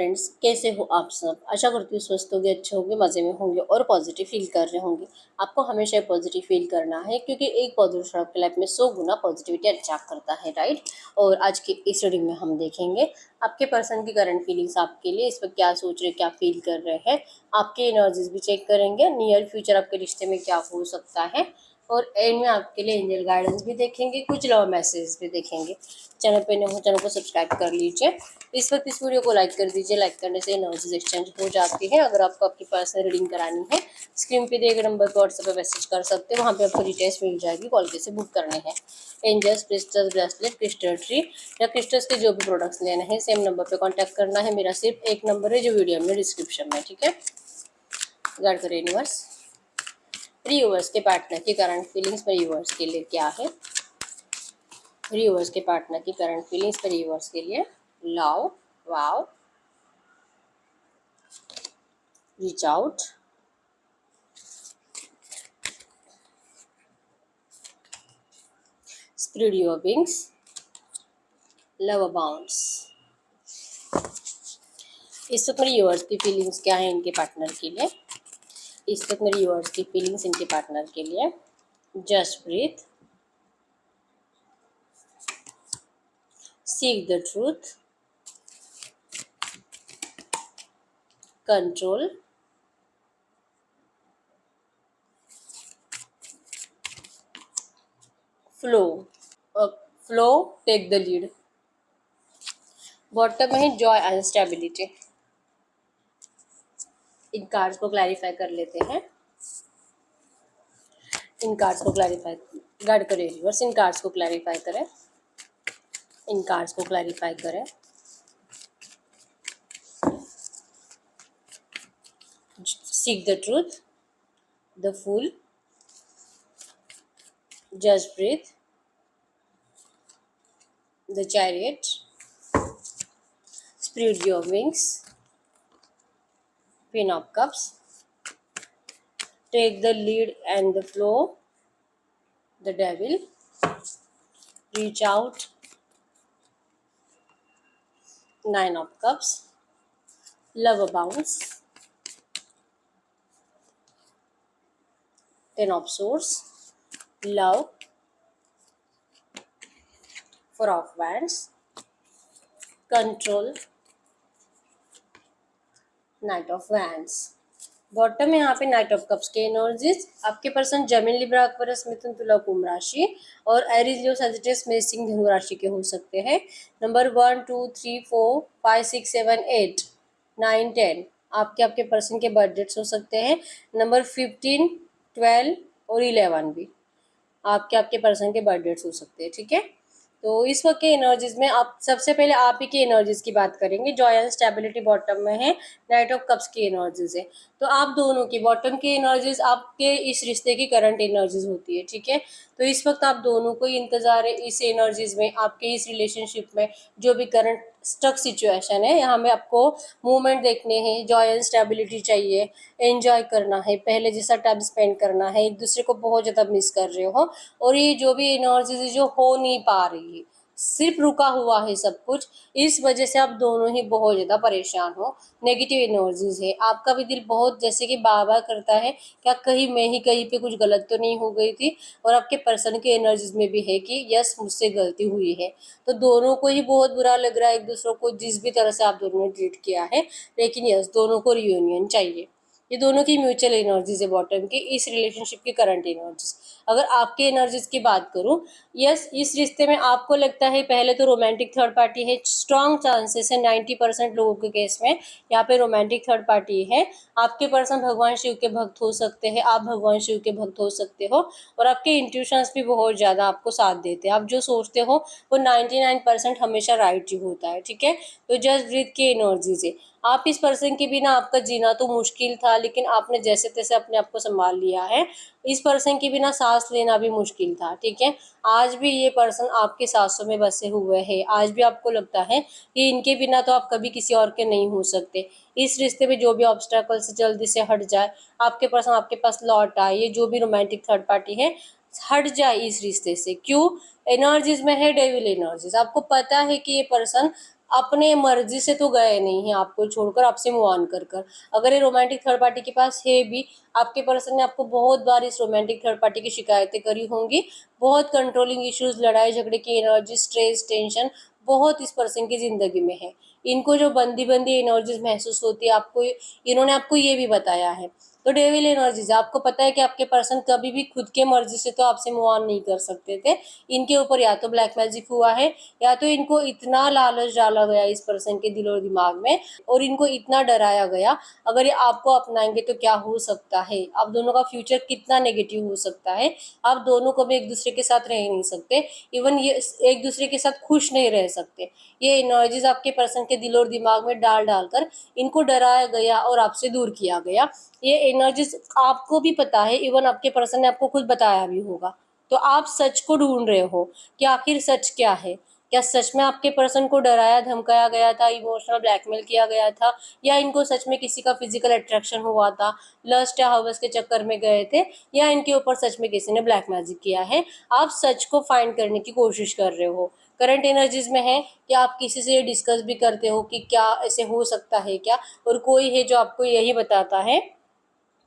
Friends, कैसे हो आप सब। आशा करती हूँ स्वस्थ होंगे, अच्छे होंगे, मज़े में होंगे और पॉजिटिव फील कर रहे होंगे। आपको हमेशा पॉजिटिव फील करना है क्योंकि एक पॉजिटिव आपकी लाइफ में 100 गुना पॉजिटिविटी अट्रैक्ट करता है, राइट। और आज की इस रीडिंग में हम देखेंगे आपके पर्सन की करंट फीलिंग्स आपके लिए, इस वक्त क्या सोच रहे, क्या फील कर रहे हैं। आपके एनर्जीज भी चेक करेंगे, नियर फ्यूचर आपके रिश्ते में क्या हो सकता है और एंड में आपके लिए एंजल गाइडेंस भी देखेंगे, कुछ लव मैसेज भी देखेंगे। चैनल पे नए हो, चैनल को सब्सक्राइब कर लीजिए। इस वक्त इस वीडियो को लाइक कर दीजिए। लाइक करने से एनर्जीज एक्सचेंज हो जाती है। अगर आपको आपकी पर्सनल रीडिंग करानी है, स्क्रीन पे दिए गए नंबर पर व्हाट्सएप पे मैसेज कर सकते हैं, वहाँ पे आपको डिटेल्स मिल जाएगी। कॉल कैसे बुक करने हैं, angels, crystals, bracelet, crystal tree या क्रिस्टल्स के जो भी प्रोडक्ट्स लेने हैं, सेम नंबर पर कॉन्टैक्ट करना है। मेरा सिर्फ एक नंबर है जो वीडियो में डिस्क्रिप्शन में, ठीक है। गाइड करें यूनिवर्स, व्यूअर्स के पार्टनर की करंट फीलिंग्स पर व्यूअर्स के लिए क्या है। व्यूअर्स के पार्टनर की करंट फीलिंग्स पर व्यूअर्स के लिए love, wow, reach out, spread your wings, love abounds। इस वक्त मेरी व्यूअर्स की फीलिंग्स क्या है इनके पार्टनर के लिए। इस वक्त मेरी व्यूअर्स की फीलिंग्स इनके पार्टनर के लिए, just breathe, seek the truth, control, flow, flow, take the lead. Bottom में है जॉय एंड स्टेबिलिटी। इन कार्ड्स को क्लैरिफाई कर लेते हैं। इन कार्ड्स को क्लैरिफाई गाइड करें व्यूअर्स, इन कार्ड्स को क्लैरिफाई करें, इन कार्ड्स को क्लैरिफाई करें। Seek the truth, the fool, just breathe, the chariot, spread your wings, queen of cups, take the lead and the flow, the devil, reach out, nine of cups, love abounds, ten of swords, love, four of wands, control, night of wands. Bottom में यहाँ पे night of cups के energies. आपके person Gemini, Libra, Aquarius, मिथुन, तुला, कुंभ राशि और Aries, लियो, Sagittarius, मेष, सिंह, धनु राशि के हो सकते हैं। नंबर 1, 2, 3, 4, 5, 6, 7, 8, 9, 10 आपके पर्सन के बर्थ डेट्स हो सकते हैं। नंबर 15, 12 और 11 भी आपके पर्सन के बर्थ डेट्स हो सकते हैं, ठीक है। तो इस वक्त के एनर्जीज में आप सबसे पहले आप ही की एनर्जीज की बात करेंगे। जॉय एंड स्टेबिलिटी बॉटम में है, नाइट ऑफ कप्स की एनर्जीज है। तो आप दोनों की बॉटम की एनर्जीज आपके इस रिश्ते की करंट एनर्जीज होती है, ठीक है। तो इस वक्त आप दोनों को इंतजार है इस एनर्जीज में, आपके इस रिलेशनशिप में जो भी करंट स्टक सिचुएशन है, यहाँ में आपको मूवमेंट देखने हैं, जॉय एंड स्टेबिलिटी चाहिए, एंजॉय करना है, पहले जैसा टाइम स्पेंड करना है, एक दूसरे को बहुत ज़्यादा मिस कर रहे हो। और ये जो भी एनर्जीज जो हो नहीं पा रही है, सिर्फ रुका हुआ है सब कुछ, इस वजह से आप दोनों ही बहुत ज़्यादा परेशान हो। नेगेटिव एनर्जीज है, आपका भी दिल बहुत जैसे कि बार बार करता है क्या कहीं मैं ही कहीं पे कुछ गलत तो नहीं हो गई थी। और आपके पर्सन की एनर्जीज में भी है कि यस मुझसे गलती हुई है। तो दोनों को ही बहुत बुरा लग रहा है एक दूसरे को, जिस भी तरह से आप दोनों ने ट्रीट किया है, लेकिन यस दोनों को रियूनियन चाहिए। ये दोनों की म्यूचुअल एनर्जीज है बॉटम की, इस रिलेशनशिप की करंट एनर्जीज। अगर आपके एनर्जीज की बात करूं, यस इस रिश्ते में आपको लगता है पहले तो रोमांटिक थर्ड पार्टी है, स्ट्रॉन्ग चांसेस है 90% लोगों के केस में यहाँ पे रोमांटिक थर्ड पार्टी है। आपके पर्सन भगवान शिव के भक्त हो सकते हैं, आप भगवान शिव के भक्त हो सकते हो और आपके इंट्यूशंस भी बहुत ज़्यादा आपको साथ देते हैं। आप जो सोचते हो वो 99% हमेशा राइट ही होता है, ठीक है। तो जस्ट ब्रीथ की एनर्जीज है। आप इस पर्सन के बिना आपका जीना तो मुश्किल था, लेकिन आपने जैसे तैसे अपने आप को संभाल लिया है। इस पर्सन के बिना सांस लेना भी मुश्किल था, ठीक है। आज भी ये पर्सन आपके सांसों में बसे हुए हैं। आज भी आपको लगता है कि इनके बिना तो आप कभी किसी और के नहीं हो सकते। इस रिश्ते में जो भी ऑब्स्टेकल्स जल्दी से हट जाए, आपके पर्सन आपके पास लौट आए, ये जो भी रोमांटिक थर्ड पार्टी है हट जाए इस रिश्ते से। क्यों? एनर्जीज में है डेविल एनर्जीज। आपको पता है कि ये पर्सन अपने मर्जी से तो गए नहीं है आपको छोड़कर, आपसे मूव ऑन कर कर। अगर ये रोमांटिक थर्ड पार्टी के पास है भी, आपके पर्सन ने आपको बहुत बार इस रोमांटिक थर्ड पार्टी की शिकायतें करी होंगी, बहुत कंट्रोलिंग इश्यूज, लड़ाई झगड़े की एनर्जी, स्ट्रेस, टेंशन बहुत इस पर्सन की जिंदगी में है। इनको जो बंदी बंदी एनर्जीज महसूस होती है, आपको इन्होंने आपको ये भी बताया है। तो डेविल एनर्जीज, आपको पता है कि आपके पर्सन कभी भी खुद के मर्जी से तो आपसे मूव ऑन नहीं कर सकते थे। इनके ऊपर या तो ब्लैक मैजिक हुआ है, या तो इनको इतना लालच डाला गया इस पर्सन के दिल और दिमाग में, और इनको इतना डराया गया अगर ये आपको अपनाएंगे तो क्या हो सकता है, आप दोनों का फ्यूचर कितना नेगेटिव हो सकता है, आप दोनों कभी एक दूसरे के साथ रह नहीं सकते, इवन ये एक दूसरे के साथ खुश नहीं रह सकते। ये एनर्जीज आपके पर्सन के दिल और दिमाग में डाल डालकर इनको डराया गया और आपसे दूर किया गया। ये एनर्जीज आपको भी पता है, इवन आपके पर्सन ने आपको खुद बताया भी होगा। तो आप सच को ढूंढ रहे हो कि आखिर सच क्या है। क्या सच में आपके पर्सन को डराया धमकाया गया था, इमोशनल ब्लैकमेल किया गया था, या इनको सच में किसी का फिजिकल अट्रैक्शन हुआ था, लस्ट या हवस के चक्कर में गए थे, या इनके ऊपर सच में किसी ने ब्लैक मैजिक किया है। आप सच को फाइंड करने की कोशिश कर रहे हो। करंट एनर्जीज में है कि आप किसी से डिस्कस भी करते हो कि क्या ऐसे हो सकता है क्या, और कोई है जो आपको यही बताता है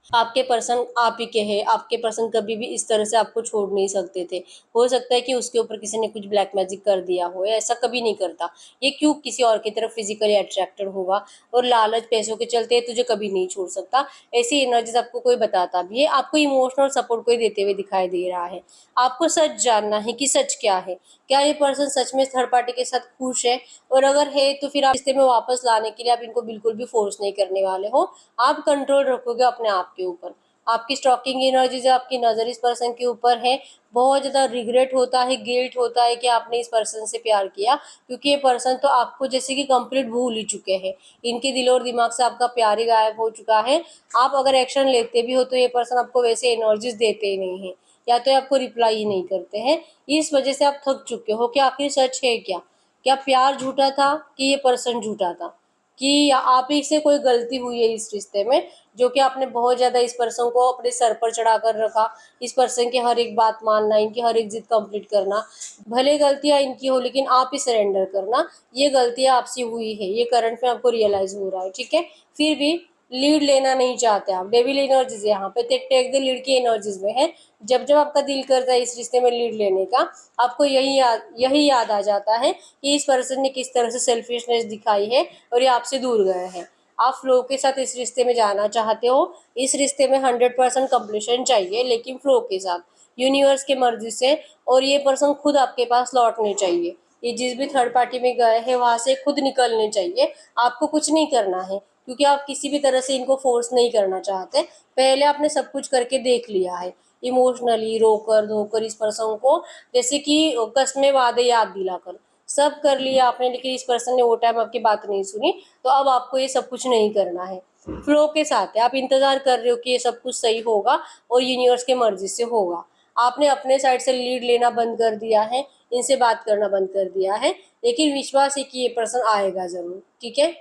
आपके पर्सन आप ही के हैं, आपके पर्सन कभी भी इस तरह से आपको छोड़ नहीं सकते थे। हो सकता है कि उसके ऊपर किसी ने कुछ ब्लैक मैजिक कर दिया हो, ऐसा कभी नहीं करता। ये क्यों किसी और की तरफ फिजिकली अट्रैक्टेड होगा, और लालच पैसों के चलते तुझे कभी नहीं छोड़ सकता। ऐसी एनर्जीज आपको कोई बताता भी है, आपको इमोशनल सपोर्ट कोई देते हुए दिखाई दे रहा है। आपको सच जानना है कि सच क्या है। क्या ये पर्सन सच में थर्ड पार्टी के साथ खुश है, और अगर है तो फिर आप रिश्ते में वापस लाने के लिए आप इनको बिल्कुल भी फोर्स नहीं करने वाले हो। आप कंट्रोल रखोगे अपने आप के ऊपर। आपकी स्टॉकिंग एनर्जी जो आपकी नजर इस पर्सन के ऊपर है, बहुत ज्यादा रिग्रेट होता है, गिल्ट होता है कि आपने इस पर्सन से प्यार किया, क्योंकि ये पर्सन तो आपको जैसे कि कंप्लीट भूल ही चुके हैं। इनके दिल और दिमाग से आपका प्यार ही गायब हो चुका है। आप अगर एक्शन लेते भी हो तो ये पर्सन आपको वैसे एनर्जीज देते ही नहीं है, या तो आपको रिप्लाई ही नहीं करते हैं। इस वजह से आप थक चुके हो कि आखिर सच है क्या। क्या प्यार झूठा था कि ये पर्सन झूठा था, कि आप ही से कोई गलती हुई है इस रिश्ते में, जो कि आपने बहुत ज्यादा इस पर्सन को अपने सर पर चढ़ा कर रखा। इस पर्सन की हर एक बात मानना, इनकी हर एक जिद कंप्लीट करना, भले गलतियां इनकी हो लेकिन आप ही सरेंडर करना, ये गलतियां आपसे हुई है, ये करंट में आपको रियलाइज हो रहा है, ठीक है। फिर भी लीड लेना नहीं चाहते आप। डेविल एनर्जीज यहाँ पे टेक द लीड की एनर्जीज में है। जब जब आपका दिल करता है इस रिश्ते में लीड लेने का, आपको यही याद आ जाता है कि इस पर्सन ने किस तरह से सेल्फिशनेस दिखाई है और ये आपसे दूर गए हैं। आप फ्लो के साथ इस रिश्ते में जाना चाहते हो। इस रिश्ते में 100% कंप्लीशन चाहिए, लेकिन फ्लो के साथ, यूनिवर्स के मर्जी से। और ये पर्सन खुद आपके पास लौटने चाहिए। ये जिस भी थर्ड पार्टी में गए हैं वहां से खुद निकलने चाहिए। आपको कुछ नहीं करना है, क्योंकि आप किसी भी तरह से इनको फोर्स नहीं करना चाहते। पहले आपने सब कुछ करके देख लिया है, इमोशनली रोकर धोकर इस पर्सन को, जैसे कि कस्में वादे याद दिलाकर सब कर लिया आपने, लेकिन इस पर्सन ने वो टाइम आपकी बात नहीं सुनी। तो अब आपको ये सब कुछ नहीं करना है, फ्लो के साथ है। आप इंतजार कर रहे हो कि ये सब कुछ सही होगा और यूनिवर्स के मर्जी से होगा। आपने अपने साइड से लीड लेना बंद कर दिया है, इनसे बात करना बंद कर दिया है, लेकिन विश्वास है कि ये पर्सन आएगा जरूर, ठीक है।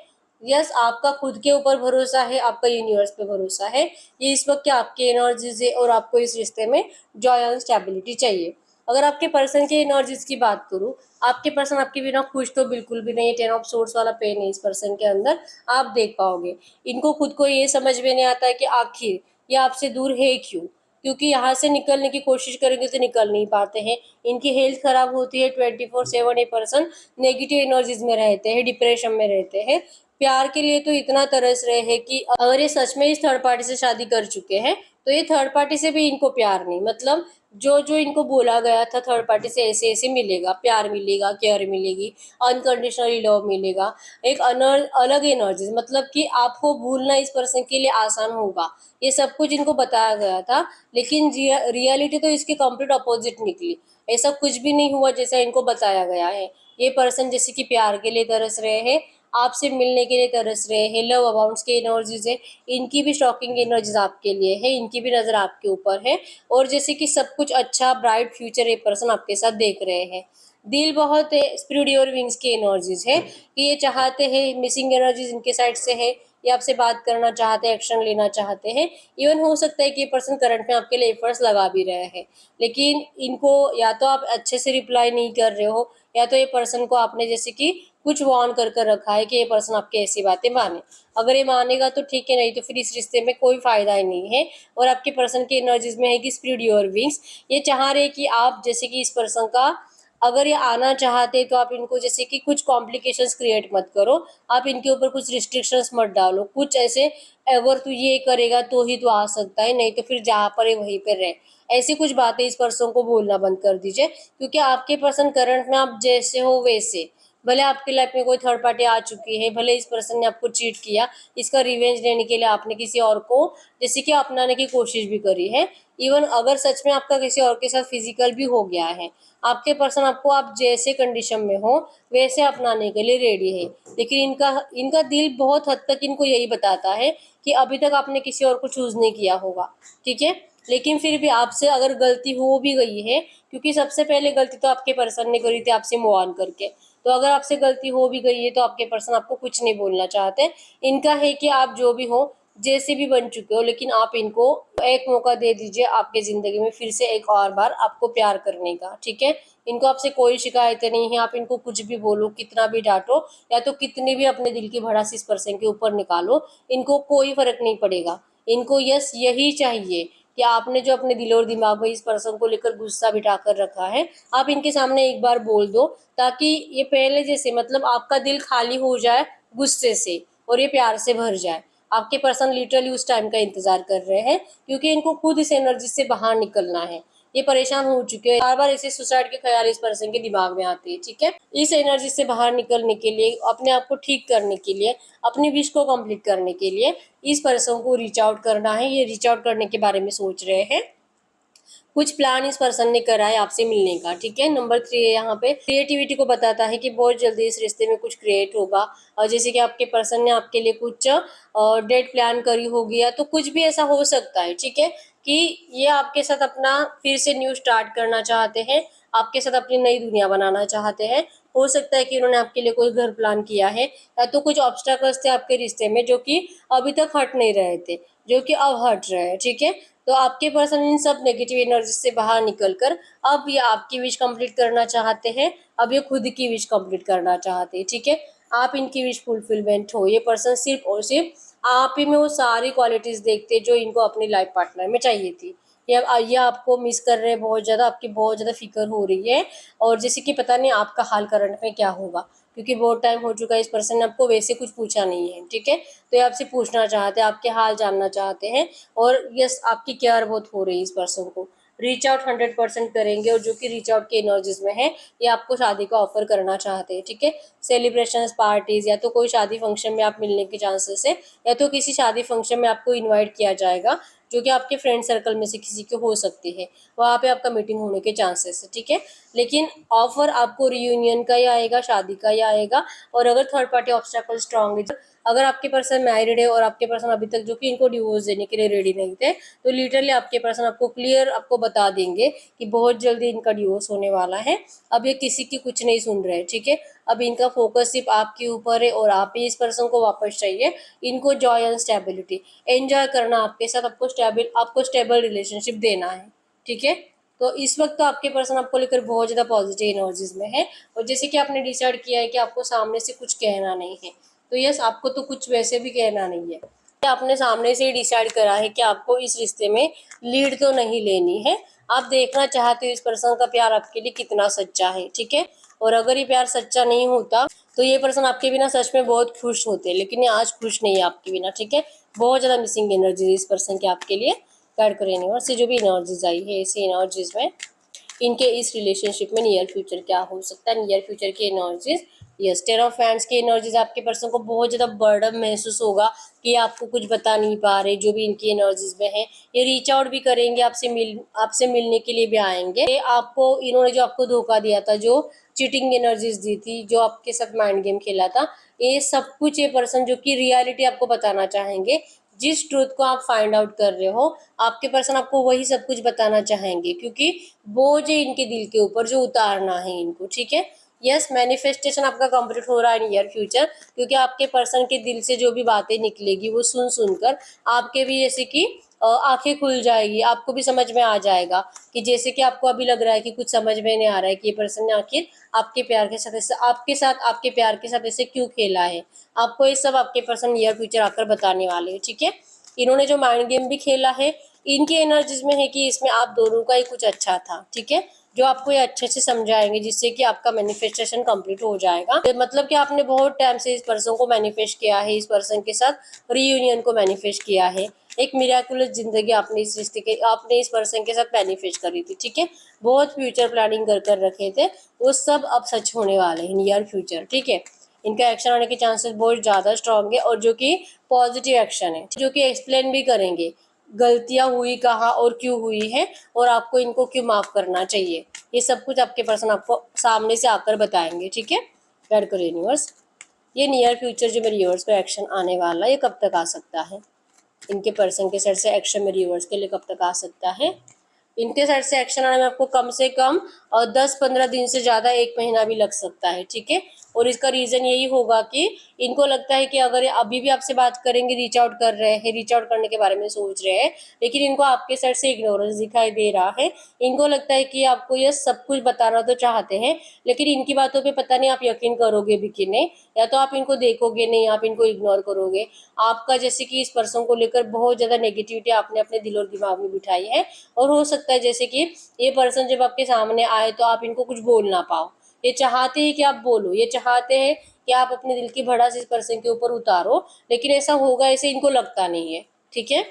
यस, आपका खुद के ऊपर भरोसा है, आपका यूनिवर्स पे भरोसा है। ये इस वक्त आपके एनर्जीज है, और आपको इस रिश्ते में जॉय और स्टेबिलिटी चाहिए। अगर आपके पर्सन की एनर्जीज की बात करूं, आपके पर्सन आपके बिना खुश तो बिल्कुल भी नहीं है। 10 ऑफ सोर्स वाला पेन है इस पर्सन के अंदर, आप देख पाओगे। इनको खुद को ये समझ में नहीं आता है कि आखिर ये आपसे दूर है क्यों, क्योंकि यहाँ से निकलने की कोशिश करेंगे तो निकल नहीं पाते हैं। इनकी हेल्थ खराब होती है 24/7। ये पर्सन नेगेटिव एनर्जीज में रहते हैं, डिप्रेशन में रहते हैं। प्यार के लिए तो इतना तरस रहे हैं कि अगर ये सच में इस थर्ड पार्टी से शादी कर चुके हैं तो ये थर्ड पार्टी से भी इनको प्यार नहीं, मतलब जो जो इनको बोला गया था थर्ड पार्टी से ऐसे ऐसे मिलेगा, प्यार मिलेगा, केयर मिलेगी, अनकंडीशनली लव मिलेगा, एक अलग एनर्जी, मतलब कि आपको भूलना इस पर्सन के लिए आसान होगा, ये सब कुछ इनको बताया गया था। लेकिन रियलिटी तो इसकी कंप्लीट अपोजिट निकली। ऐसा कुछ भी नहीं हुआ जैसा इनको बताया गया है। ये पर्सन जैसे कि प्यार के लिए तरस रहे हैं, आपसे मिलने के लिए तरस रहे हैं, लव अबाउंड्स की एनर्जीज है, इनकी भी शॉकिंग एनर्जीज आपके लिए है, इनकी भी नजर आपके ऊपर है। और जैसे कि सब कुछ अच्छा ब्राइट फ्यूचर ये पर्सन आपके साथ देख रहे हैं। दिल बहुत है, स्पिरिट और विंग्स की एनर्जीज है कि ये चाहते हैं, मिसिंग एनर्जीज इनके साइड से है, ये आपसे बात करना चाहते हैं, एक्शन लेना चाहते हैं। इवन हो सकता है कि ये पर्सन करंट में आपके लिए एफर्ट्स लगा भी रहे हैं, लेकिन इनको या तो आप अच्छे से रिप्लाई नहीं कर रहे हो, या तो ये पर्सन को आपने जैसे कि कुछ वार्न कर कर रखा है कि ये पर्सन आपकी ऐसी बातें माने। अगर ये मानेगा तो ठीक है, नहीं तो फिर इस रिश्ते में कोई फायदा ही नहीं है। और आपके पर्सन की एनर्जीज में है कि स्प्रेड योर विंग्स, ये चाह रहे कि आप जैसे कि इस पर्सन का अगर ये आना चाहते तो आप इनको जैसे कि कुछ कॉम्प्लिकेशंस क्रिएट मत करो, आप इनके ऊपर कुछ रिस्ट्रिक्शंस मत डालो, कुछ ऐसे अगर तू ये करेगा तो ही तू आ सकता है, नहीं तो फिर जहाँ पर है वहीं पर रहे, ऐसी कुछ बातें इस पर्सन को बोलना बंद कर दीजिए। क्योंकि आपके पर्सन करंट में आप जैसे हो वैसे, भले आपकी लाइफ में कोई थर्ड पार्टी आ चुकी है, भले इस पर्सन ने आपको चीट किया, इसका रिवेंज लेने के लिए आपने किसी और को जैसे कि अपनाने की कोशिश भी करी है, इवन अगर सच में आपका किसी और के साथ फिजिकल भी हो गया है, आपके पर्सन आपको आप जैसे कंडीशन में हो वैसे अपनाने के लिए रेडी है। लेकिन इनका इनका दिल बहुत हद तक इनको यही बताता है कि अभी तक आपने किसी और को चूज नहीं किया होगा, ठीक है। लेकिन फिर भी आपसे अगर गलती हो भी गई है, क्योंकि सबसे पहले गलती तो आपके पर्सन ने करी थी आपसे मूव ऑन करके, तो अगर आपसे गलती हो भी गई है तो आपके पर्सन आपको कुछ नहीं बोलना चाहते। इनका है कि आप जो भी हो, जैसे भी बन चुके हो, लेकिन आप इनको एक मौका दे दीजिए आपके जिंदगी में फिर से एक और बार आपको प्यार करने का, ठीक है। इनको आपसे कोई शिकायतें नहीं है, आप इनको कुछ भी बोलो, कितना भी डांटो, या तो कितनी भी अपने दिल की भड़ास इस पर्सन के ऊपर निकालो, इनको कोई फर्क नहीं पड़ेगा। इनको यस यही चाहिए कि आपने जो अपने दिल और दिमाग में इस पर्सन को लेकर गुस्सा बिठा कर रखा है, आप इनके सामने एक बार बोल दो, ताकि ये पहले जैसे मतलब आपका दिल खाली हो जाए गुस्से से और ये प्यार से भर जाए। आपके पर्सन लिटरली उस टाइम का इंतजार कर रहे हैं, क्योंकि इनको खुद इस एनर्जी से बाहर निकलना है। ये परेशान हो चुके हैं, बार बार ऐसे सुसाइड के ख्याल इस पर्सन के दिमाग में आते हैं, ठीक है। इस एनर्जी से बाहर निकलने के लिए, अपने आप को ठीक करने के लिए, अपनी विश को कंप्लीट करने के लिए इस पर्सन को रीच आउट करना है। ये रीच आउट करने के बारे में सोच रहे हैं, कुछ प्लान इस पर्सन ने करा है आपसे मिलने का, ठीक है। नंबर 3 है यहाँ पे, क्रिएटिविटी को बताता है कि बहुत जल्दी इस रिश्ते में कुछ क्रिएट होगा। और जैसे कि आपके पर्सन ने आपके लिए कुछ डेट प्लान करी होगी, या तो कुछ भी ऐसा हो सकता है, ठीक है, कि ये आपके साथ अपना फिर से न्यू स्टार्ट करना चाहते हैं, आपके साथ अपनी नई दुनिया बनाना चाहते हैं। हो सकता है कि उन्होंने आपके लिए कोई घर प्लान किया है, या तो कुछ ऑब्स्टेकल्स थे आपके रिश्ते में जो कि अभी तक हट नहीं रहे थे, जो कि अब हट रहे हैं, ठीक है। तो आपके पर्सन इन सब नेगेटिव एनर्जी से बाहर निकलकर अब ये आपकी विश कंप्लीट करना चाहते हैं, अब ये खुद की विश कंप्लीट करना चाहते हैं, ठीक है। आप इनकी विश फुलफिलमेंट हो। ये पर्सन सिर्फ और सिर्फ आप ही में वो सारी क्वालिटीज देखते हैं जो इनको अपनी लाइफ पार्टनर में चाहिए थी। ये आपको मिस कर रहे हैं बहुत ज़्यादा, आपकी बहुत ज़्यादा फिक्र हो रही है, और जैसे कि पता नहीं आपका हाल करंट में क्या होगा, क्योंकि बहुत टाइम हो चुका है, इस पर्सन ने आपको वैसे कुछ पूछा नहीं है, ठीक है। तो ये आपसे पूछना चाहते हैं, आपके हाल जानना चाहते हैं, और यस आपकी केयर बहुत हो रही है इस पर्सन को। रीच आउट 100% करेंगे, और जो कि रीच आउट के एनर्जीज में है, ये आपको शादी का ऑफर करना चाहते हैं, ठीक है। सेलिब्रेशन पार्टीज, या तो कोई शादी फंक्शन में आप मिलने के चांसेस है, या तो किसी शादी फंक्शन में आपको इन्वाइट किया जाएगा, जो कि आपके फ्रेंड सर्कल में से किसी के हो सकती है, वहाँ पे आपका मीटिंग होने के चांसेस है, ठीक है। लेकिन ऑफर आपको रियूनियन का ही आएगा, शादी का ही आएगा। और अगर थर्ड पार्टी ऑब्स्टेकल स्ट्रांग है, अगर आपके पर्सन मैरिड है और आपके पर्सन अभी तक जो कि इनको डिवोर्स देने के लिए रेडी नहीं थे, तो लिटरली आपके पर्सन आपको क्लियर आपको बता देंगे कि बहुत जल्दी इनका डिवोर्स होने वाला है। अब ये किसी की कुछ नहीं सुन रहे, ठीक है। अब इनका फोकस सिर्फ आपके ऊपर है, और आप ही इस पर्सन को वापस चाहिए। इनको जॉय एंड स्टेबिलिटी एंजॉय करना आपके साथ, आपको स्टेबल रिलेशनशिप देना है, ठीक है। तो इस वक्त तो आपके पर्सन आपको लेकर बहुत ज़्यादा पॉजिटिव एनर्जीज में है, और जैसे कि आपने डिसाइड किया है कि आपको सामने से कुछ कहना नहीं है, तो यस आपको तो कुछ वैसे भी कहना नहीं है। आपने सामने से ही डिसाइड करा है कि आपको इस रिश्ते में लीड तो नहीं लेनी है, आप देखना चाहते हो इस पर्सन का प्यार आपके लिए कितना सच्चा है, ठीक है। और अगर ये प्यार सच्चा नहीं होता तो ये पर्सन आपके बिना सच में बहुत खुश होते, लेकिन ये आज खुश नहीं है आपके बिना, ठीक है। बहुत ज़्यादा मिसिंग एनर्जी इस पर्सन के आपके लिए। गाइड करें यूनिवर्स से जो भी एनर्जीज आई है, इसी एनर्जीज में इनके इस रिलेशनशिप में नियर फ्यूचर क्या हो सकता है, नियर फ्यूचर की energies. Yes, ten of hands की एनर्जीज, आपके पर्सन को बहुत ज़्यादा बर्डन महसूस होगा कि आपको कुछ बता नहीं पा रहे, जो भी इनकी एनर्जीज में है। ये रीच आउट भी करेंगे, आपसे मिलने के लिए भी आएंगे। ये आपको, इन्होंने जो आपको धोखा दिया था, जो चीटिंग एनर्जीज दी थी, जो आपके साथ माइंड गेम खेला था, ये सब कुछ ये पर्सन जो कि रियलिटी आपको बताना चाहेंगे, जिस ट्रूथ को आप फाइंड आउट कर रहे हो, आपके पर्सन आपको वही सब कुछ बताना चाहेंगे, क्योंकि बोझ है इनके दिल के ऊपर जो उतारना है इनको, ठीक है। यस, मैनिफेस्टेशन आपका कंप्लीट हो रहा है नियर फ्यूचर, क्योंकि आपके पर्सन के दिल से जो भी बातें निकलेगी वो सुन सुनकर आपके भी जैसे कि आंखें खुल जाएगी, आपको भी समझ में आ जाएगा कि जैसे कि आपको अभी लग रहा है कि कुछ समझ में नहीं आ रहा है कि ये पर्सन ने आखिर आपके प्यार के साथ ऐसे क्यों खेला है। आपको ये सब आपके पर्सन नियर फ्यूचर आकर बताने वाले हैं, ठीक है। इन्होंने जो माइंड गेम भी खेला है, इनकी एनर्जीज में है कि इसमें आप दोनों का ही कुछ अच्छा था, ठीक है, जो आपको ये अच्छे से समझाएंगे, जिससे कि आपका मैनिफेस्टेशन कंप्लीट हो जाएगा। मतलब कि आपने बहुत टाइम से इस पर्सन को मैनिफेस्ट किया है, इस पर्सन के साथ रीयूनियन को मैनिफेस्ट किया है, एक मिराकुलस जिंदगी आपने इस पर्सन के साथ मैनिफेस्ट करी थी, ठीक है। बहुत फ्यूचर प्लानिंग कर रखे थे, वो सब अब सच होने वाले हैं नियर फ्यूचर, ठीक है। इनका एक्शन आने के चांसेस बहुत ज़्यादा स्ट्रांग है, और जो कि पॉजिटिव एक्शन है, जो कि एक्सप्लेन भी करेंगे गलतियां हुई कहाँ और क्यों हुई है, और आपको इनको क्यों माफ करना चाहिए। ये सब कुछ आपके पर्सन आपको सामने से आकर बताएंगे, ठीक है। गाइड करो यूनिवर्स, ये नियर फ्यूचर जो मेरे यूनिवर्स पे एक्शन आने वाला है, ये कब तक आ सकता है। इनके पर्सन के साइड से एक्शन मेरे यूनिवर्स के लिए कब तक आ सकता है। इनके साइड से एक्शन आने में आपको कम से कम 10-15 दिन से ज़्यादा 1 महीना भी लग सकता है, ठीक है। और इसका रीज़न यही होगा कि इनको लगता है कि अगर ये अभी भी आपसे बात करेंगे, रीच आउट कर रहे हैं, रीच आउट करने के बारे में सोच रहे हैं, लेकिन इनको आपके साइड से इग्नोरेंस दिखाई दे रहा है। इनको लगता है कि आपको ये सब कुछ बताना तो चाहते हैं, लेकिन इनकी बातों पे पता नहीं आप यकीन करोगे भी कि नहीं, या तो आप इनको देखोगे नहीं, आप इनको इग्नोर करोगे। आपका जैसे कि इस पर्सन को लेकर बहुत ज़्यादा नेगेटिविटी आपने अपने दिल और दिमाग में बिठाई है, और हो सकता है जैसे कि ये पर्सन जब आपके सामने आए तो आप इनको कुछ बोल ना पाओ। ये चाहते हैं कि आप बोलो, ये चाहते हैं कि आप अपने दिल की भड़ास इस पर्सन के ऊपर उतारो, लेकिन ऐसा होगा ऐसे इनको लगता नहीं है, ठीक है।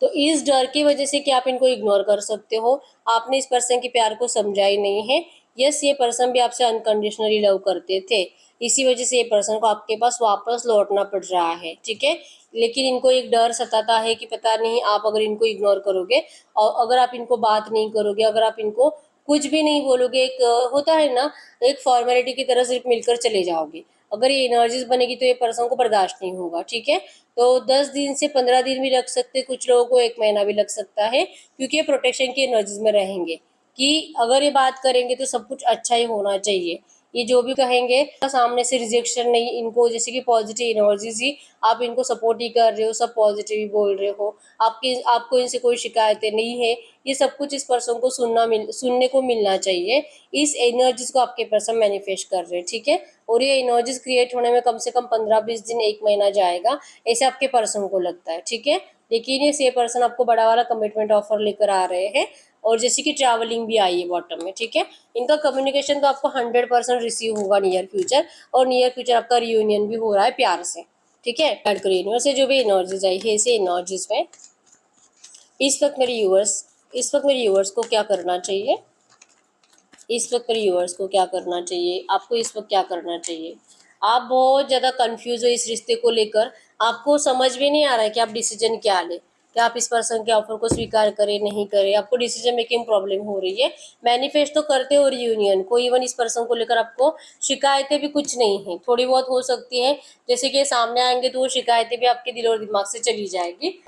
तो इस डर की वजह से कि आप इनको इग्नोर कर सकते हो, आपने इस पर्सन के प्यार को समझा ही नहीं है। यस, ये पर्सन भी आपसे अनकंडीशनली लव करते थे, इसी वजह से ये पर्सन को आपके पास वापस लौटना पड़ रहा है, ठीक है। लेकिन इनको एक डर सताता है कि पता नहीं आप अगर इनको इग्नोर करोगे, और अगर आप इनको बात नहीं करोगे, अगर आप इनको कुछ भी नहीं बोलोगे, एक होता है ना, एक फॉर्मेलिटी की तरह सिर्फ मिलकर चले जाओगे, अगर ये एनर्जीज बनेगी तो ये पर्सन को बर्दाश्त नहीं होगा, ठीक है। तो 10 दिन से 15 दिन भी लग सकते, कुछ लोगों को 1 महीना भी लग सकता है, क्योंकि ये प्रोटेक्शन की एनर्जीज में रहेंगे कि अगर ये बात करेंगे तो सब कुछ अच्छा ही होना चाहिए। ये जो भी कहेंगे सामने से रिजेक्शन नहीं, इनको जैसे कि पॉजिटिव एनर्जीज ही, आप इनको सपोर्ट ही कर रहे हो, सब पॉजिटिव ही बोल रहे हो, आपको इनसे कोई शिकायतें नहीं है। ये सब कुछ इस पर्सन को सुनने को मिलना चाहिए। इस एनर्जीज को आपके पर्सन मैनिफेस्ट कर रहे हैं, ठीक है। और ये एनर्जीज क्रिएट होने में कम से कम 15-20 दिन 1 महीना जाएगा, ऐसे आपके पर्सन को लगता है, ठीक है। लेकिन ये पर्सन आपको बड़ा वाला कमिटमेंट ऑफर लेकर आ रहे हैं, और जैसे कि ट्रैवलिंग भी आई है बॉटम में, ठीक है। इनका कम्युनिकेशन तो आपको 100% रिसीव होगा नियर फ्यूचर, और नियर फ्यूचर आपका रियूनियन भी हो रहा है प्यार से, ठीक है। ऐड करिए यूनिवर्स से जो भी एनर्जीज आई है, इसे एनर्जीज में इस वक्त मेरे यूवर्स को क्या करना चाहिए, इस वक्त मेरे यूवर्स को क्या करना चाहिए, आपको इस वक्त क्या करना चाहिए। आप बहुत ज़्यादा कंफ्यूज हो इस रिश्ते को लेकर, आपको समझ में नहीं आ रहा है कि आप डिसीजन क्या लें, कि आप इस पर्सन के ऑफर को स्वीकार करें नहीं करें, आपको डिसीजन मेकिंग प्रॉब्लम हो रही है। मैनिफेस्ट तो करते हो रियूनियन को, इवन इस पर्सन को लेकर आपको शिकायतें भी कुछ नहीं है, थोड़ी बहुत हो सकती है, जैसे कि सामने आएंगे तो वो शिकायतें भी आपके दिल और दिमाग से चली जाएगी,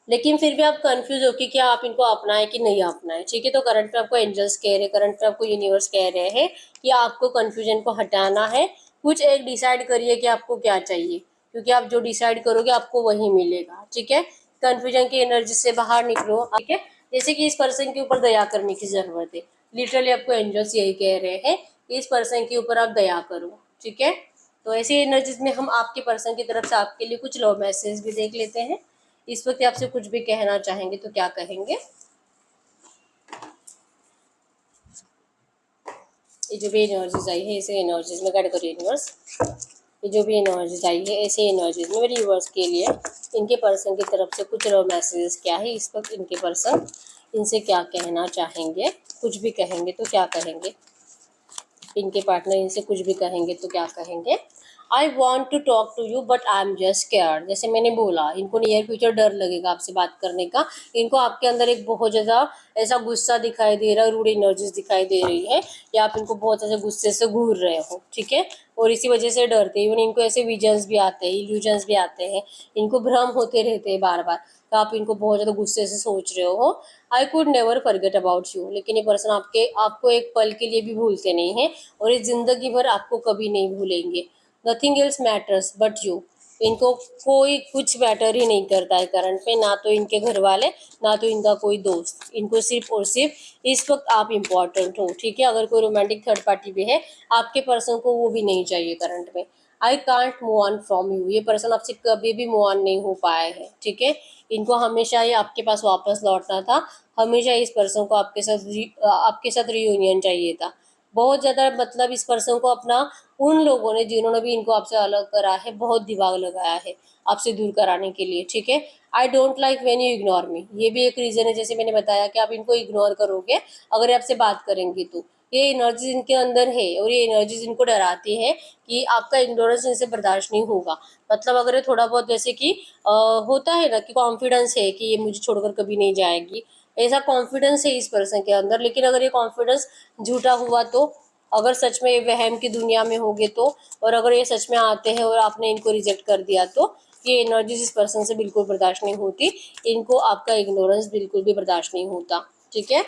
लेकिन फिर भी आप कंफ्यूज हो कि क्या आप इनको अपनाएं कि नहीं अपनाएं, ठीक है। तो करंट में आपको एंजल्स कह रहे हैं, करंट में आपको यूनिवर्स कह रहे हैं कि आपको कंफ्यूजन को हटाना है, कुछ एक डिसाइड करिए कि आपको क्या चाहिए, क्योंकि आप जो डिसाइड करोगे आपको वही मिलेगा, ठीक है। कंफ्यूजन की एनर्जी से बाहर निकलो, ठीक है। जैसे कि इस पर्सन के ऊपर दया करने की जरूरत है, लिटरली आपको एंजल्स यही कह रहे हैं कि इस पर्सन के ऊपर आप दया करो, ठीक है। तो ऐसी एनर्जीज में हम आपके पर्सन की तरफ से आपके लिए कुछ लव मैसेज भी देख लेते हैं। इस वक्त आपसे कुछ भी कहना चाहेंगे तो क्या कहेंगे। ये जो भी एनर्जीज आई है, ऐसे एनर्जीज में गाइड करो यूनिवर्स, ये जो भी एनर्जीज आई है ऐसे एनर्जीज में मेरे यूनिवर्स के लिए इनके पर्सन की तरफ से कुछ लव मैसेजेस क्या है, इस वक्त इनके पर्सन इनसे क्या कहना चाहेंगे, कुछ भी कहेंगे तो क्या कहेंगे, इनके पार्टनर इनसे कुछ भी कहेंगे तो क्या कहेंगे। I want to talk to you but I am just care, जैसे मैंने बोला इनको नियर फ्यूचर डर लगेगा आपसे बात करने का, इनको आपके अंदर एक बहुत ज़्यादा ऐसा गुस्सा दिखाई दे रहा है, रूड एनर्जीज दिखाई दे रही है, या आप इनको बहुत ऐसे गुस्से से घूर रहे हो, ठीक है। और इसी वजह से डरते, इवन इनको ऐसे विजन्स भी आते हैं, इल्यूजन्स भी आते हैं, इनको भ्रम होते रहते हैं बार बार, तो आप इनको बहुत ज़्यादा गुस्से से सोच रहे हो। I could never forget about you, लेकिन ये पर्सन आपको एक पल के लिए भी भूलते नहीं हैं, और ये जिंदगी भर आपको कभी नहीं भूलेंगे। Nothing else matters but you, इनको कोई कुछ मैटर ही नहीं करता है करंट में, ना तो इनके घर वाले, ना तो इनका कोई दोस्त। इनको सिर्फ और सिर्फ इस वक्त आप इम्पोर्टेंट हो, ठीक है। अगर कोई रोमांटिक थर्ड पार्टी भी है, आपके पर्सन को वो भी नहीं चाहिए करंट में। I can't move on from you, ये पर्सन आपसे कभी भी मूव ऑन नहीं हो पाया है, ठीक है। इनको हमेशा ये आपके पास वापस लौटना था, हमेशा इस पर्सन को आपके साथ रियूनियन चाहिए था। बहुत ज़्यादा मतलब इस पर्सन को अपना उन लोगों ने जिन्होंने भी इनको आपसे अलग करा है बहुत दिमाग लगाया है आपसे दूर कराने के लिए, ठीक है। I don't like when you ignore me, ये भी एक रीज़न है, जैसे मैंने बताया कि आप इनको इग्नोर करोगे अगर ये आपसे बात करेंगे तो। ये एनर्जीज इनके अंदर है और ये एनर्जीज इनको डराती है कि आपका इग्नोरेंस इनसे बर्दाश्त नहीं होगा। मतलब अगर ये थोड़ा बहुत जैसे कि होता है ना कि कॉन्फिडेंस है कि ये मुझे छोड़कर कभी नहीं जाएगी, ऐसा कॉन्फिडेंस है इस पर्सन के अंदर, लेकिन अगर ये कॉन्फिडेंस झूठा हुआ तो, अगर सच में ये वहम की दुनिया में होगे तो, और अगर ये सच में आते हैं और आपने इनको रिजेक्ट कर दिया तो, ये एनर्जीज इस पर्सन से बिल्कुल बर्दाश्त नहीं होती। इनको आपका इग्नोरेंस बिल्कुल भी बर्दाश्त नहीं होता, ठीक है।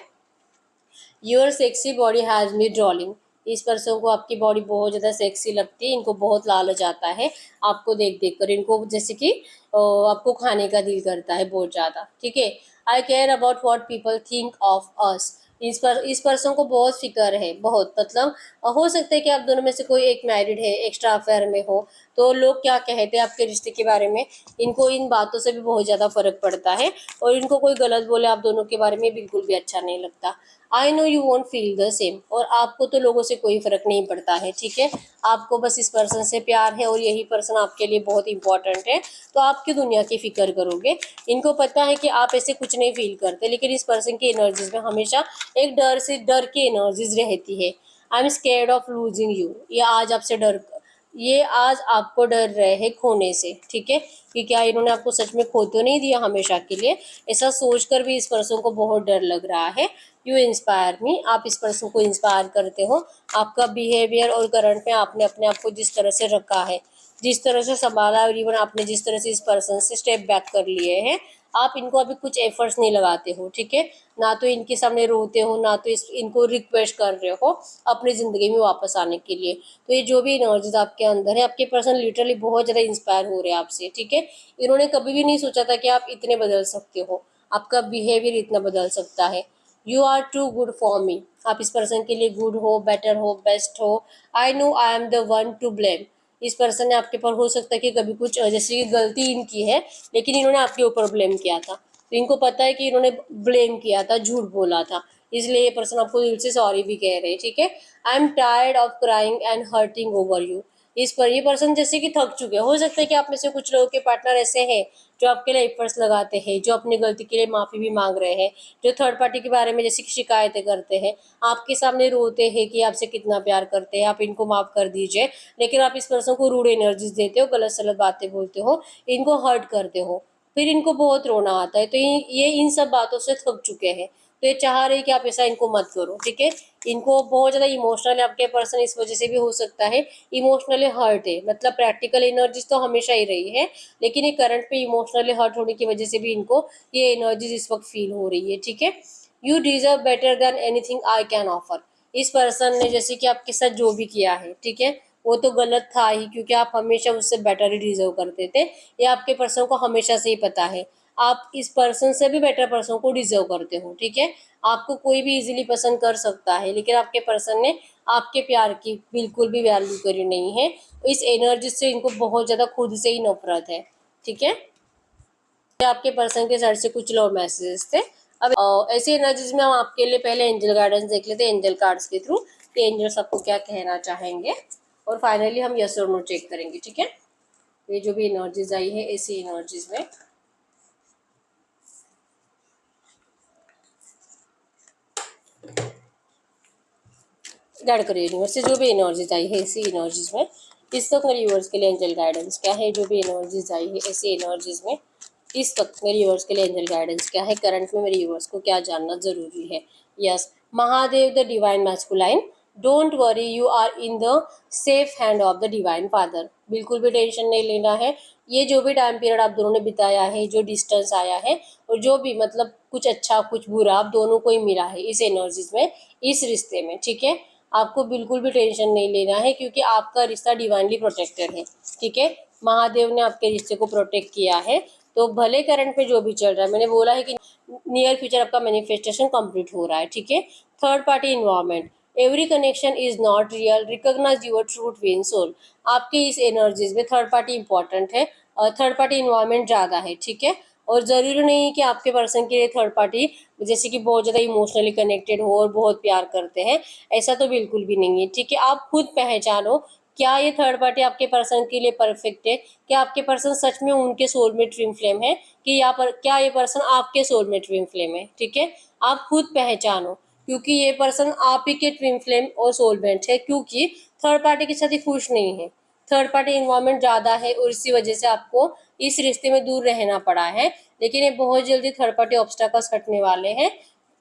योर सेक्सी बॉडी हैज़ मी ड्रॉलिंग, इस पर्सन को आपकी बॉडी बहुत ज़्यादा सेक्सी लगती है, इनको बहुत लालच आता है आपको देख देख कर, इनको जैसे कि आपको खाने का दिल करता है बहुत ज़्यादा, ठीक है। I care about what people think of us, इस पर्सन को बहुत फिक्र है, बहुत मतलब हो सकता है कि आप दोनों में से कोई एक मैरिड है, एक्स्ट्रा अफेयर में हो, तो लोग क्या कहते हैं आपके रिश्ते के बारे में, इनको इन बातों से भी बहुत ज़्यादा फर्क पड़ता है, और इनको कोई गलत बोले आप दोनों के बारे में बिल्कुल भी अच्छा नहीं लगता। I know you want feel the same, और आपको तो लोगों से कोई फर्क नहीं पड़ता है, ठीक है। आपको बस इस पर्सन से प्यार है और यही पर्सन आपके लिए बहुत इंपॉर्टेंट है, तो आप क्यों दुनिया की फिक्र करोगे। इनको पता है कि आप ऐसे कुछ नहीं फील करते, लेकिन इस पर्सन की एनर्जीज में हमेशा एक डर की एनर्जीज रहती है। I am scared of losing you, ये आज आपको डर रहे हैं खोने से, ठीक है, कि क्या इन्होंने आपको सच में खो तो नहीं दिया हमेशा के लिए, ऐसा सोचकर भी इस पर्सन को बहुत डर लग रहा है। यू इंस्पायर मी, आप इस पर्सन को इंस्पायर करते हो, आपका बिहेवियर और करंट में आपने अपने आप को जिस तरह से रखा है, जिस तरह से संभाला, और इवन आपने जिस तरह से इस पर्सन से स्टेप बैक कर लिए हैं, आप इनको अभी कुछ एफर्ट्स नहीं लगाते हो, ठीक है। ना तो इनके सामने रोते हो, ना तो इनको रिक्वेस्ट कर रहे हो अपनी ज़िंदगी में वापस आने के लिए। तो ये जो भी एनर्जीज आपके अंदर है, आपके पर्सन लिटरली बहुत ज़्यादा इंस्पायर हो रहे हैं आपसे, ठीक है। इन्होंने कभी भी नहीं सोचा था कि आप इतने बदल सकते हो, आपका बिहेवियर इतना बदल सकता है। You are too good for me, आप इस पर्सन के लिए गुड हो, बेटर हो, बेस्ट हो। I know I am the one two blame, इस पर्सन ने आपके ऊपर हो सकता है कि कभी कुछ जैसे कि गलती इनकी है, लेकिन इन्होंने आपके ऊपर ब्लेम किया था, तो इनको पता है कि इन्होंने ब्लेम किया था, झूठ बोला था, इसलिए ये पर्सन आपको दिल से सॉरी भी कह रहे हैं, ठीक है। I am tired of crying and hurting over you, इस पर ये पर्सन जैसे कि थक चुके हैं। हो सकता है कि आप में से कुछ लोगों के पार्टनर ऐसे हैं जो आपके लिए एफर्ट्स लगाते हैं, जो अपनी गलती के लिए माफ़ी भी मांग रहे हैं, जो थर्ड पार्टी के बारे में जैसे कि शिकायतें करते हैं, आपके सामने रोते हैं कि आपसे कितना प्यार करते हैं, आप इनको माफ़ कर दीजिए, लेकिन आप इस पर्सन को रूड एनर्जीज देते हो, गलत सलत बातें बोलते हो, इनको हर्ट करते हो, फिर इनको बहुत रोना आता है। तो ये इन सब बातों से थक चुके हैं, तो ये चाह रहे हैं कि आप ऐसा इनको मत करो, ठीक है। इनको बहुत ज़्यादा इमोशनल आपके पर्सन इस वजह से भी हो सकता है, इमोशनली हर्ट है, मतलब प्रैक्टिकल एनर्जीज तो हमेशा ही रही है, लेकिन ये करंट पे इमोशनली हर्ट होने की वजह से भी इनको ये एनर्जीज इस वक्त फील हो रही है, ठीक है। You deserve better than anything I can offer, इस पर्सन ने जैसे कि आपके साथ जो भी किया है, ठीक है, वो तो गलत था ही, क्योंकि आप हमेशा उससे बेटर ही डिजर्व करते थे, ये आपके पर्सन को हमेशा से ही पता है। आप इस पर्सन से भी बेटर पर्सन को डिजर्व करते हो, ठीक है। आपको कोई भी इजीली पसंद कर सकता है, लेकिन आपके पर्सन ने आपके प्यार की बिल्कुल भी वैल्यू करी नहीं है, इस एनर्जी से इनको बहुत ज़्यादा खुद से ही नफरत है, ठीक है। ये आपके पर्सन के साइड से कुछ लव मैसेजेस थे। अब ऐसी एनर्जीज में हम आपके लिए पहले एंजल गाइडेंस देख लेते हैं एंजल कार्ड्स के थ्रू, कि एंजल्स आपको क्या कहना चाहेंगे, और फाइनली हम यस और नो चेक करेंगे, ठीक है। ये जो भी एनर्जीज आई है ऐसी एनर्जीज में गाइड करिए यूनिवर्स से, जो भी एनर्जीज आई है ऐसी एनर्जीज में इस वक्त मेरे यूनिवर्स के लिए एंजल गाइडेंस क्या है, जो भी एनर्जीज आई है ऐसी एनर्जीज में इस वक्त मेरे यूनिवर्स के लिए एंजल गाइडेंस क्या है, करंट में मेरे यूनिवर्स को क्या जानना जरूरी है। Yes, Mahadev the divine masculine, don't worry, you are in the safe hand of the divine father, बिल्कुल भी टेंशन नहीं लेना है। ये जो भी टाइम पीरियड आप दोनों ने बिताया है, जो डिस्टेंस आया है, और जो भी मतलब कुछ अच्छा कुछ बुरा आप दोनों को ही मिला है इस एनर्जीज में, इस रिश्ते में, ठीक है, आपको बिल्कुल भी टेंशन नहीं लेना है, क्योंकि आपका रिश्ता डिवाइनली प्रोटेक्टेड है, ठीक है। महादेव ने आपके रिश्ते को प्रोटेक्ट किया है। तो भले करंट में जो भी चल रहा है, मैंने बोला है कि नियर फ्यूचर आपका मैनिफेस्टेशन कंप्लीट हो रहा है, ठीक है। Third party involvement, every connection is not real, recognise your truth win soul. आपके इस एनर्जीज में थर्ड पार्टी इंपॉर्टेंट है और थर्ड पार्टी इन्वॉल्वमेंट ज़्यादा है, ठीक है। और ज़रूरी नहीं कि आपके पर्सन के लिए थर्ड पार्टी जैसे कि बहुत ज़्यादा इमोशनली कनेक्टेड हो और बहुत प्यार करते हैं, ऐसा तो बिल्कुल भी नहीं है, ठीक है। आप खुद पहचानो क्या ये थर्ड पार्टी आपके पर्सन के लिए परफेक्ट है, क्या आपके पर्सन सच में उनके सोलमेट ट्विन फ्लेम है, कि यहाँ पर क्या ये पर्सन आपके सोलमेट ट्विन फ्लेम है, ठीक है। आप खुद पहचानो, क्योंकि ये पर्सन आप ही के ट्विन फ्लेम और सोलमेट है, क्योंकि थर्ड पार्टी के साथ ही खुश नहीं है, थर्ड पार्टी इन्वॉल्वमेंट ज़्यादा है और इसी वजह से आपको इस रिश्ते में दूर रहना पड़ा है। लेकिन ये बहुत जल्दी थर्ड पार्टी ऑब्स्टैकल्स हटने वाले हैं,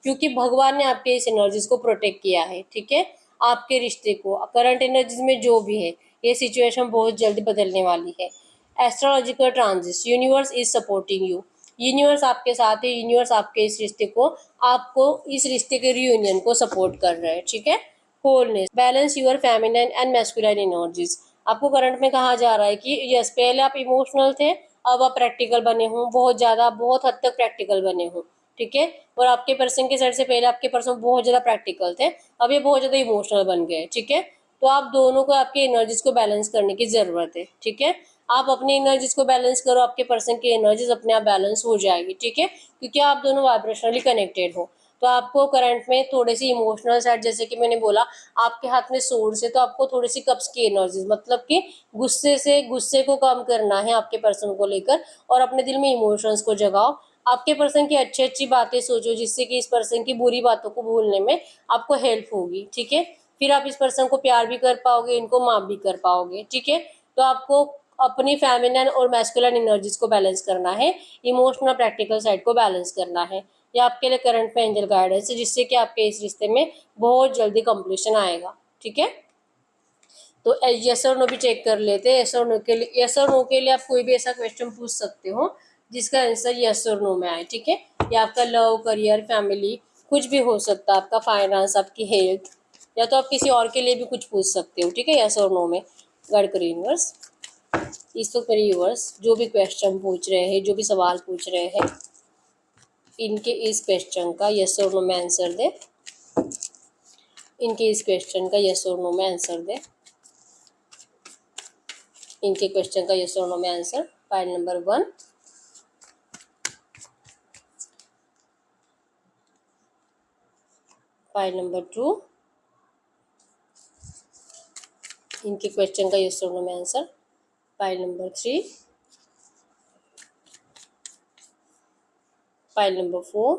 क्योंकि भगवान ने आपके इस एनर्जीज को प्रोटेक्ट किया है, ठीक है। आपके रिश्ते को करंट एनर्जीज में जो भी है, ये सिचुएशन बहुत जल्दी बदलने वाली है। Astrological transit, universe is supporting you, universe आपके साथ है, यूनिवर्स आपके इस रिश्ते को, आपको इस रिश्ते के रियूनियन को सपोर्ट कर रहे हैं, ठीक है। Wholeness, balance your feminine and masculine energies. आपको करंट में कहा जा रहा है कि यस, पहले आप इमोशनल थे, अब आप प्रैक्टिकल बने हो, बहुत ज़्यादा, बहुत हद तक प्रैक्टिकल बने हो, ठीक है। और आपके पर्सन के साइड से पहले आपके पर्सन बहुत ज़्यादा प्रैक्टिकल थे, अब ये बहुत ज़्यादा इमोशनल बन गए, ठीक है। तो आप दोनों को, आपकी एनर्जीज को बैलेंस करने की ज़रूरत है, ठीक है। आप अपनी एनर्जीज को बैलेंस करो, आपके पर्सन की एनर्जीज अपने आप बैलेंस हो जाएगी, ठीक है, क्योंकि आप दोनों वाइब्रेशनली कनेक्टेड हो। तो आपको करंट में थोड़ी सी इमोशनल साइड, जैसे कि मैंने बोला आपके हाथ में सोर्स है, तो आपको थोड़ी सी कप्स की एनर्जीज, मतलब कि गुस्से को कम करना है आपके पर्सन को लेकर, और अपने दिल में इमोशंस को जगाओ। आपके पर्सन की अच्छी अच्छी बातें सोचो, जिससे कि इस पर्सन की बुरी बातों को भूलने में आपको हेल्प होगी, ठीक है। फिर आप इस पर्सन को प्यार भी कर पाओगे, इनको माफ भी कर पाओगे, ठीक है। तो आपको अपनी फेमिनिन और मैस्कुलिन एनर्जीज को बैलेंस करना है, इमोशनल प्रैक्टिकल साइड को बैलेंस करना है। ये आपके लिए करंट में एंजल गाइडेंस है, जिससे कि आपके इस रिश्ते में बहुत जल्दी कंप्लीशन आएगा, ठीक है। तो यस और नो भी चेक कर लेते हैं। यस और नो के लिए, यस और नो के लिए आप कोई भी ऐसा क्वेश्चन पूछ सकते हो जिसका आंसर यस और नो में आए, ठीक है। या आपका लव, करियर, फैमिली, कुछ भी हो सकता है, आपका फाइनेंस, आपकी हेल्थ, या तो आप किसी और के लिए भी कुछ पूछ सकते हो, ठीक है, यस और नो में। गाइड करो यूनिवर्स, इस तो मेरे यूनिवर्स जो भी क्वेश्चन पूछ रहे हैं, जो भी सवाल पूछ रहे हैं, इनके इस क्वेश्चन का यस और नो में आंसर दे, इनके इस क्वेश्चन का यस और नो में आंसर दे, इनके क्वेश्चन का यस और नो में answer. File number 1, file number 2, इनके क्वेश्चन का यस और नो में answer. File number 3, file number 4,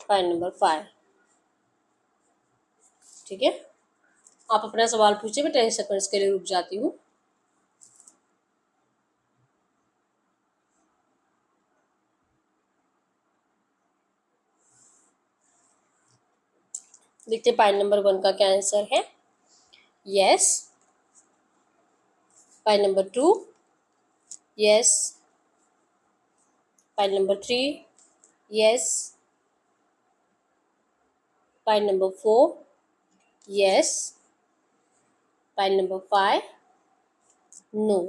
file number 5, ठीक है। आप अपना सवाल पूछिए, मैं 10 सेकंड्स के लिए रुक जाती हूँ। देखते फाइल नंबर 1 का क्या आंसर है, yes. File number 2, yes. File number 3, yes. File number 4, yes. File number 5, no.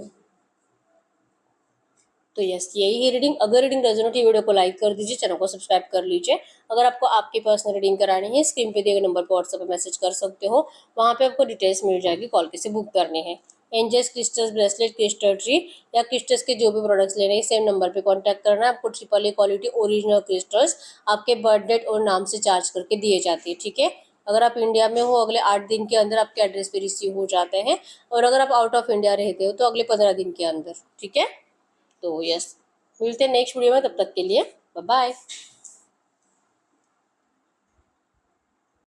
तो यस, यही है रीडिंग। अगर रीडिंग रेजोनेट है, वीडियो को लाइक कर दीजिए, चैनल को सब्सक्राइब कर लीजिए। अगर आपको आपकी पर्सनल रीडिंग करानी है, स्क्रीन पे दिए गए नंबर पर व्हाट्सएप पे मैसेज कर सकते हो, वहाँ पे आपको डिटेल्स मिल जाएगी, कॉल कैसे बुक करने हैं। Angels crystals bracelet, crystal tree या क्रिस्टल्स के जो भी प्रोडक्ट्स लेने हैं, सेम नंबर पे कांटेक्ट करना है। आपको AAA क्वालिटी ओरिजिनल क्रिस्टल्स आपके बर्थ डेट और नाम से चार्ज करके दिए जाते हैं, ठीक है। अगर आप इंडिया में हो, अगले 8 दिन के अंदर आपके एड्रेस पे रिसीव हो जाते हैं, और अगर आप आउट ऑफ इंडिया रहते हो तो अगले 15 दिन के अंदर, ठीक है। तो यस, मिलते हैं नेक्स्ट वीडियो में, तब तक के लिए बाय बाय।